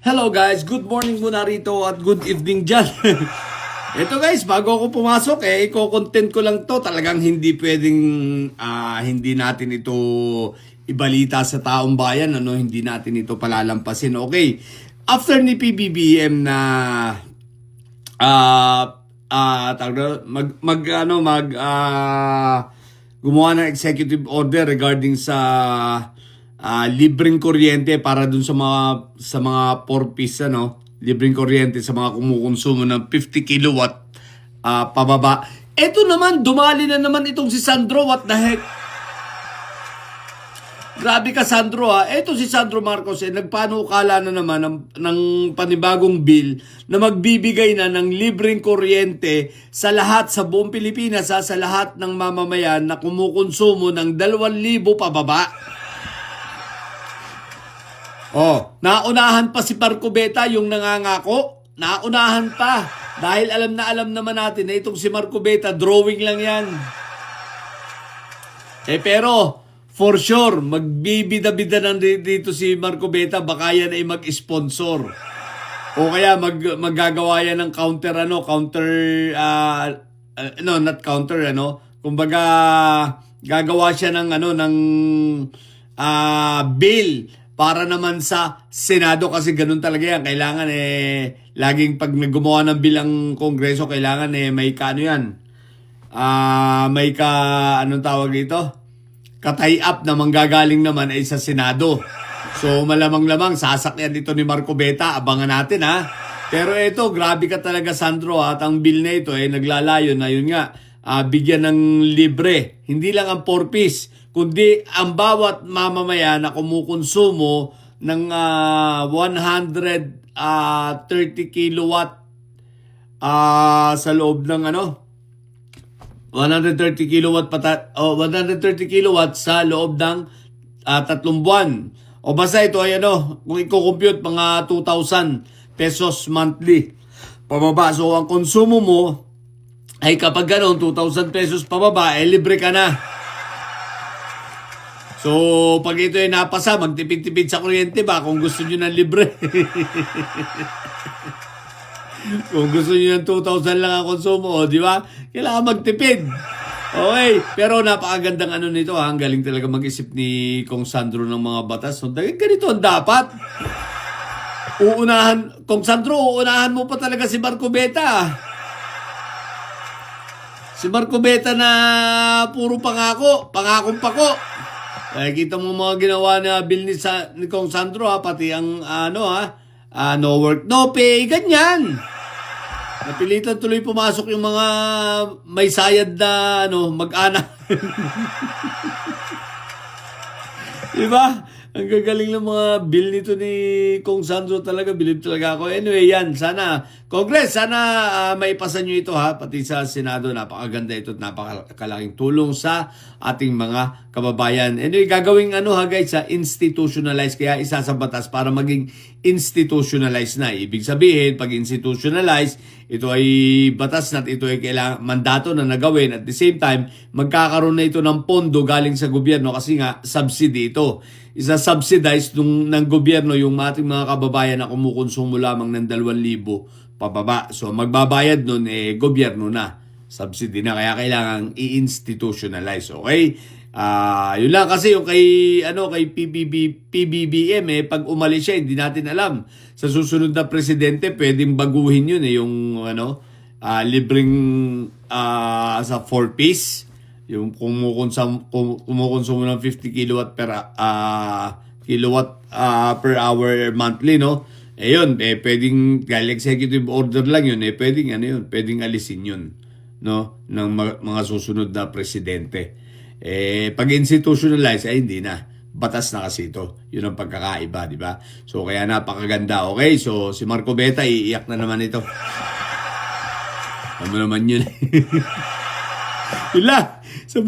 Hello guys, good morning muna rito at good evening dyan. Ito guys, bago ako pumasok i-content ko lang to. Talagang hindi pwedeng hindi natin ito ibalita sa taong bayan, hindi natin ito palalampasin. Okay. After ni PBBM na gumawa ng executive order regarding sa libreng kuryente para dun sa mga 4-piece libreng kuryente sa mga kumukonsumo ng 50 kilowatt pababa. Eto naman, dumali na naman itong si Sandro. What the heck? Grabe ka, Sandro ha. Eto si Sandro Marcos nagpanukala na naman ng panibagong bill na magbibigay na ng libreng kuryente sa lahat sa buong Pilipinas, sa lahat ng mamamayan na kumukonsumo ng 2,000 pababa. Naunahan pa si Marcobeta yung nangangako. Naunahan pa. Dahil alam naman natin na itong si Marcobeta, drawing lang yan. Pero, for sure, magbibida-bida ng dito si Marcobeta, baka yan ay mag-sponsor. O kaya maggagawa yan ng kumbaga, gagawa siya ng bill para naman sa Senado, kasi ganun talaga yan. Kailangan laging pag gumawa ng bilang Kongreso, kailangan may anong tawag ito? Ka-tie-up na manggagaling naman ay sa Senado. So malamang-lamang sasakyan ito ni Marcobeta, abangan natin ha. Pero ito, grabe ka talaga, Sandro, at ang bill na ito naglalayo na yun nga, bigyan ng libre. Hindi lang ang 4-piece, kundi ang bawat mamamayan na kumukonsumo ng 130 kilowatt sa loob ng 130 kilowatt 130 kilowatt sa loob ng 3 buwan. O basta ito ay kung i-compute mga 2,000 pesos monthly pababa. So ang konsumo mo ay kapag 2,000 pesos pababa, libre ka na. So, pag ito ay napasa, magtipid-tipid sa kuryente ba kung gusto nyo ng libre? Kung gusto nyo ng 2,000 lang ang konsumo, di ba? Kailangan magtipid. Okay, pero napakagandang nito ha. Ang galing talaga mag-isip ni Kong Sandro ng mga batas. So, ganito ang dapat. Kong Sandro, uunahan mo pa talaga si Marcobeta. Si Marcobeta na puro pangakong pako. Kita mo mga ginawa na bill ni Kong Sandro pati ang no work, no pay, ganyan. Napilitan tuloy pumasok yung mga may sayad na mag-anak. Diba? Ang gagaling ng mga bill nito ni Kong Sandro talaga. Bilib talaga ako. Anyway, yan. Sana, Congress, sana maipasa nyo ito pati sa Senado. Napakaganda ito at napakalaking tulong sa ating mga kababayan. Anyway, gagawing guys, institutionalize. Kaya isa sa batas para maging institutionalize na. Ibig sabihin, pag institutionalize, ito ay batas na ito ay kailangan mandato na nagawin. At the same time, magkakaroon na ito ng pondo galing sa gobyerno kasi nga subsidy ito. Isa-subsidize ng gobyerno yung ating mga kababayan na kumukonsumo lamang ng 2,000 pababa. So magbabayad nun gobyerno na. Subsidy na, kaya kailangan i-institutionalize. Okay? Yun lang kasi yung kay PBBM pag umalis siya, hindi natin alam. Sa susunod na presidente, pwedeng baguhin yun yung libreng sa 4-piece. Yung kumukonsumo ng 50 kilowatt per hour monthly, yun, pwedeng dahil executive order lang yun, pwedeng pwedeng alisin yun, ng mga susunod na presidente. Pag institutionalize hindi na. Batas na kasi ito. Yun ang pagkakaiba, di ba? So kaya napakaganda. Okay, so si Marcobeta iiyak na naman ito. Ano naman yun? Wala. Sa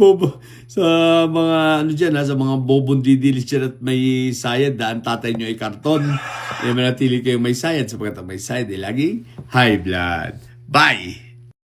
mga sa mga bobong didilis dyan at may sayad, ang tatay nyo ay karton. Hindi manatili kayong may sayad sapagkat ang may sayad ay laging high blood. Bye!